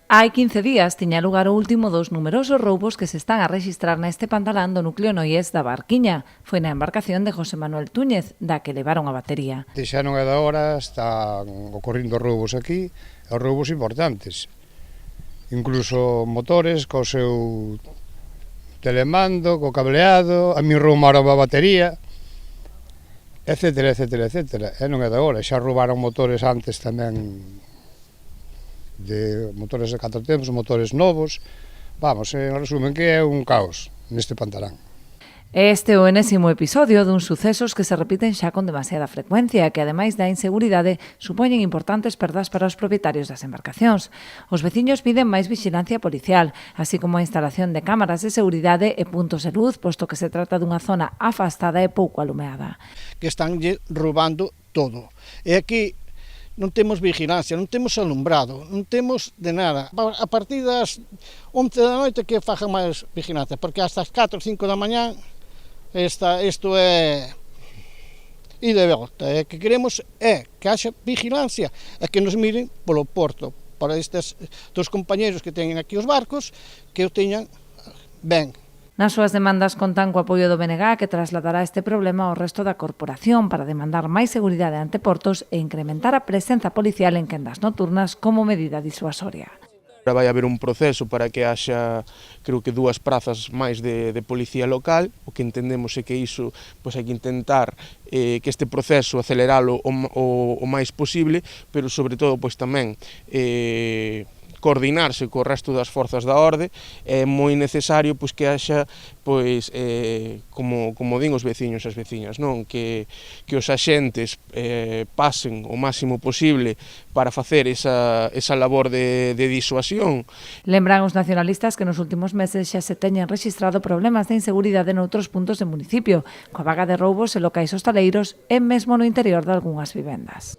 Hai 15 días tiña lugar o último dos numerosos roubos que se están a rexistrar neste pantalán do núcleo noiés da Barquiña. Foi na embarcación de José Manuel Túñez, da que levaron a batería. Xa non é da hora, están ocorrendo roubos aquí, e roubos importantes. Incluso motores co seu telemando, co cableado, a min roubaron a batería, etcétera, etcétera, etcétera. E non é da hora, xa roubaron motores antes tamén, de motores de 4 tempos, motores novos. Vamos, en resumen, que é un caos neste pantalán. Este é o enésimo episodio duns sucesos que se repiten xa con demasiada frecuencia e que, ademais da inseguridade, supoñen importantes perdas para os propietarios das embarcacións. Os veciños piden máis vixilancia policial, así como a instalación de cámaras de seguridade e puntos de luz, posto que se trata dunha zona afastada e pouco alumeada. Que están roubando todo. E aquí non temos vigilancia, non temos alumbrado, non temos de nada. A partir das 11 da noite que fajan máis vigilancia, porque hasta as 4 ou 5 da mañá isto é ida e volta. E que queremos é que haxa vigilancia e que nos miren polo porto, para estes dos compañeros que teñen aquí os barcos, que o teñan ben. Nas súas demandas contan co apoio do BNG, que trasladará este problema ao resto da corporación para demandar máis seguridade ante portos e incrementar a presenza policial en quendas nocturnas como medida disuasoria. Vai haber un proceso para que haxa, creo que 2 prazas máis de policía local. O que entendemos é que iso, pois hai que intentar que este proceso aceleralo o máis posible, pero sobre todo pois tamén coordinarse co resto das forzas da orde. É moi necesario pois que haxa pois como din os veciños e as veciñas, non, que os axentes pasen o máximo posible para facer esa labor de disuasión. Lembran os nacionalistas que nos últimos meses xa se teñen rexistrado problemas de inseguridade noutros puntos do municipio, coa vaga de roubos e locais hostaleiros e mesmo no interior de algunhas vivendas.